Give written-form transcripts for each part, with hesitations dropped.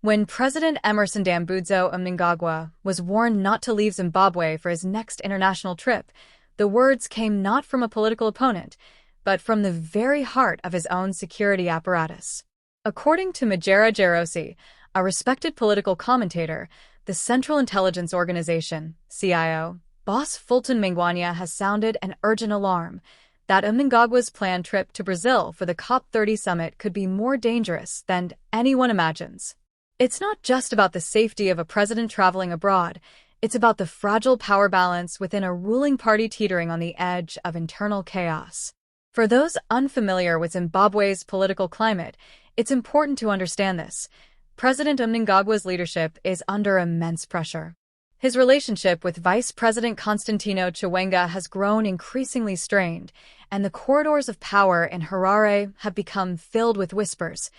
When President Emmerson Mnangagwa was warned not to leave Zimbabwe for his next international trip, the words came not from a political opponent, but from the very heart of his own security apparatus. According to Majaira Jairosi, a respected political commentator, the Central Intelligence Organization, CIO, boss Fulton Mangwanya has sounded an urgent alarm that Mnangagwa's planned trip to Brazil for the COP30 Summit could be more dangerous than anyone imagines. It's not just about the safety of a president traveling abroad, it's about the fragile power balance within a ruling party teetering on the edge of internal chaos. For those unfamiliar with Zimbabwe's political climate, it's important to understand this. President Mnangagwa's leadership is under immense pressure. His relationship with Vice President Constantino Chiwenga has grown increasingly strained, and the corridors of power in Harare have become filled with whispers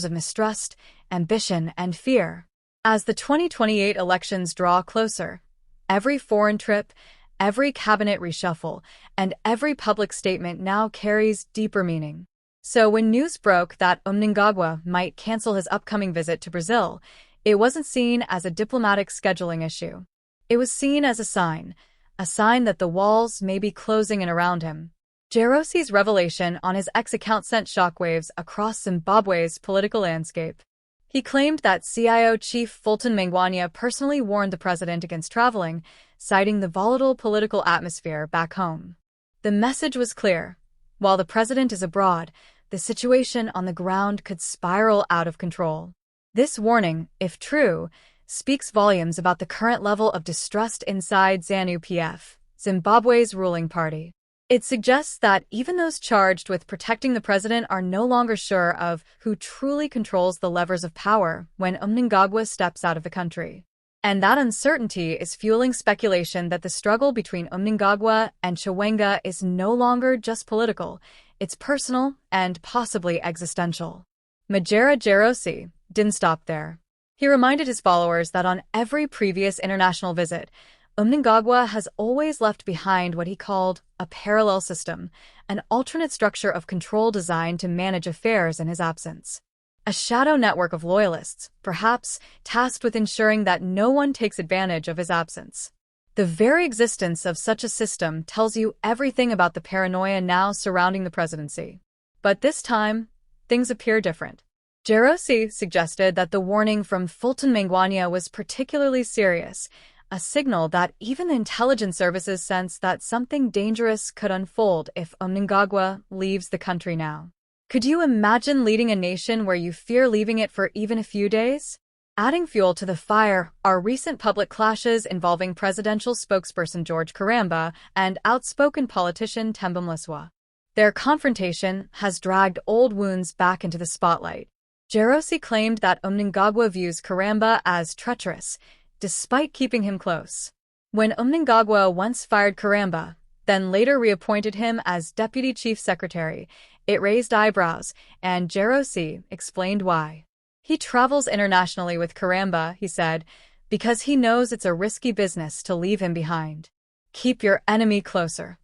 of mistrust, ambition, and fear. As the 2028 elections draw closer, every foreign trip, every cabinet reshuffle, and every public statement now carries deeper meaning. So when news broke that Mnangagwa might cancel his upcoming visit to Brazil, it wasn't seen as a diplomatic scheduling issue. It was seen as a sign that the walls may be closing in around him. Jairosi's revelation on his X account sent shockwaves across Zimbabwe's political landscape. He claimed that CIO chief Fulton Mangwanya personally warned the president against traveling, citing the volatile political atmosphere back home. The message was clear. While the president is abroad, the situation on the ground could spiral out of control. This warning, if true, speaks volumes about the current level of distrust inside Zanu PF, Zimbabwe's ruling party. It suggests that even those charged with protecting the president are no longer sure of who truly controls the levers of power when Mnangagwa steps out of the country. And that uncertainty is fueling speculation that the struggle between Mnangagwa and Chiwenga is no longer just political, it's personal and possibly existential. Majaira Jairosi didn't stop there. He reminded his followers that on every previous international visit, Mnangagwa has always left behind what he called a parallel system, an alternate structure of control designed to manage affairs in his absence. A shadow network of loyalists, perhaps tasked with ensuring that no one takes advantage of his absence. The very existence of such a system tells you everything about the paranoia now surrounding the presidency. But this time, things appear different. Jairosi suggested that the warning from Fulton Mangwanya was particularly serious, a signal that even the intelligence services sense that something dangerous could unfold if Mnangagwa leaves the country now. Could you imagine leading a nation where you fear leaving it for even a few days? Adding fuel to the fire are recent public clashes involving presidential spokesperson George Charamba and outspoken politician Themba Mliswa. Their confrontation has dragged old wounds back into the spotlight. Jairosi claimed that Mnangagwa views Charamba as treacherous, despite keeping him close. When Mnangagwa once fired Charamba, then later reappointed him as deputy chief secretary, it raised eyebrows, and Jairosi explained why. He travels internationally with Charamba, he said, because he knows it's a risky business to leave him behind. Keep your enemy closer.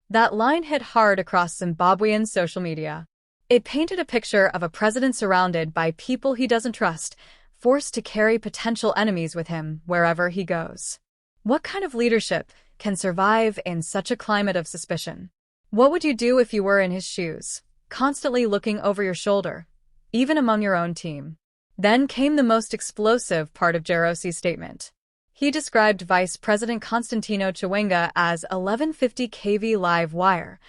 That line hit hard across Zimbabwean social media. It painted a picture of a president surrounded by people he doesn't trust, forced to carry potential enemies with him wherever he goes. What kind of leadership can survive in such a climate of suspicion? What would you do if you were in his shoes, constantly looking over your shoulder, even among your own team? Then came the most explosive part of Jairosi's statement. He described Vice President Constantino Chiwenga as 1150 kV live wire,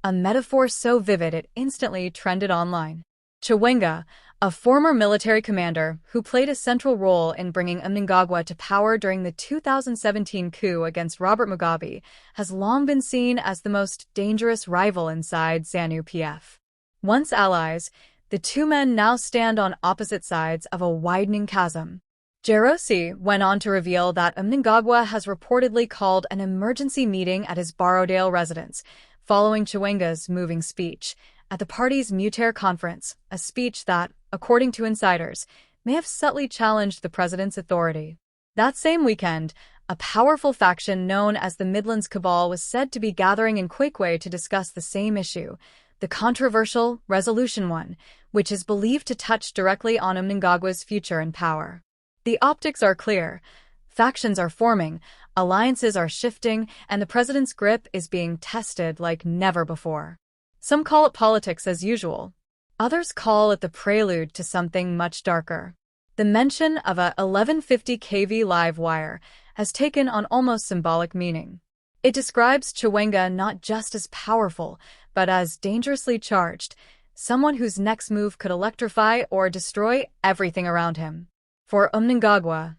a metaphor so vivid it instantly trended online. Chiwenga, a former military commander who played a central role in bringing Mnangagwa to power during the 2017 coup against Robert Mugabe, has long been seen as the most dangerous rival inside Zanu PF. Once allies, the two men now stand on opposite sides of a widening chasm. Jairosi went on to reveal that Mnangagwa has reportedly called an emergency meeting at his Borrowdale residence, following Chiwenga's moving speech at the party's Mutare conference, a speech that, according to insiders, may have subtly challenged the president's authority. That same weekend, a powerful faction known as the Midlands Cabal was said to be gathering in Kwekwe to discuss the same issue, the controversial Resolution 1, which is believed to touch directly on Mnangagwa's future and power. The optics are clear. Factions are forming, alliances are shifting, and the president's grip is being tested like never before. Some call it politics as usual. Others call it the prelude to something much darker. The mention of a 1150 kV live wire has taken on almost symbolic meaning. It describes Chiwenga not just as powerful, but as dangerously charged, someone whose next move could electrify or destroy everything around him. For Mnangagwa,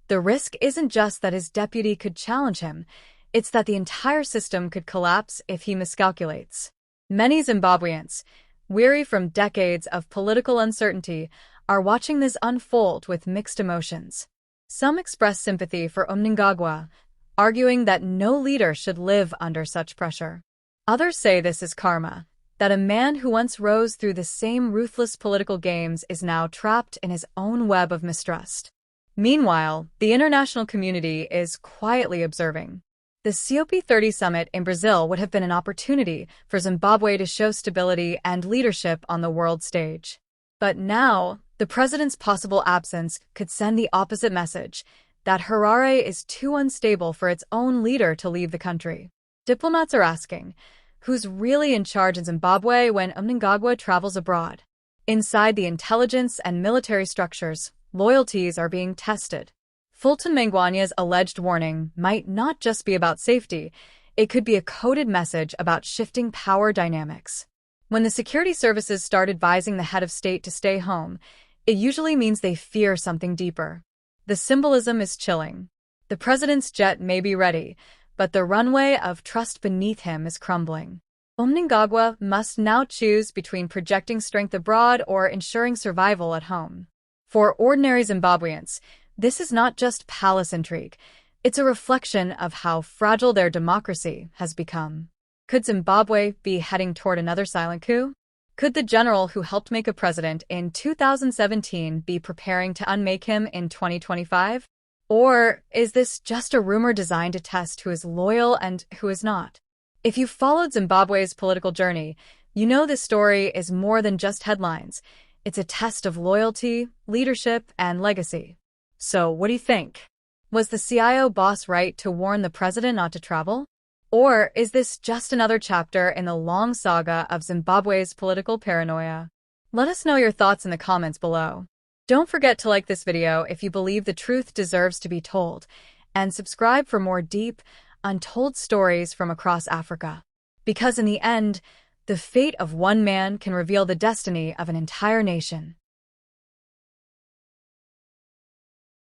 the risk isn't just that his deputy could challenge him, it's that the entire system could collapse if he miscalculates. Many Zimbabweans, weary from decades of political uncertainty, are watching this unfold with mixed emotions. Some express sympathy for Mnangagwa, arguing that no leader should live under such pressure. Others say this is karma, that a man who once rose through the same ruthless political games is now trapped in his own web of mistrust. Meanwhile, the international community is quietly observing. The COP30 Summit in Brazil would have been an opportunity for Zimbabwe to show stability and leadership on the world stage. But now, the president's possible absence could send the opposite message, that Harare is too unstable for its own leader to leave the country. Diplomats are asking, who's really in charge in Zimbabwe when Mnangagwa travels abroad? Inside the intelligence and military structures, loyalties are being tested. Fulton Mangwanya's alleged warning might not just be about safety, it could be a coded message about shifting power dynamics. When the security services start advising the head of state to stay home, it usually means they fear something deeper. The symbolism is chilling. The president's jet may be ready, but the runway of trust beneath him is crumbling. Mnangagwa must now choose between projecting strength abroad or ensuring survival at home. For ordinary Zimbabweans, this is not just palace intrigue. It's a reflection of how fragile their democracy has become. Could Zimbabwe be heading toward another silent coup? Could the general who helped make a president in 2017 be preparing to unmake him in 2025? Or is this just a rumor designed to test who is loyal and who is not? If you've followed Zimbabwe's political journey, you know this story is more than just headlines. It's a test of loyalty, leadership, and legacy. So, what do you think? Was the CIO boss right to warn the president not to travel? Or is this just another chapter in the long saga of Zimbabwe's political paranoia? Let us know your thoughts in the comments below. Don't forget to like this video if you believe the truth deserves to be told, and subscribe for more deep, untold stories from across Africa. Because in the end, the fate of one man can reveal the destiny of an entire nation.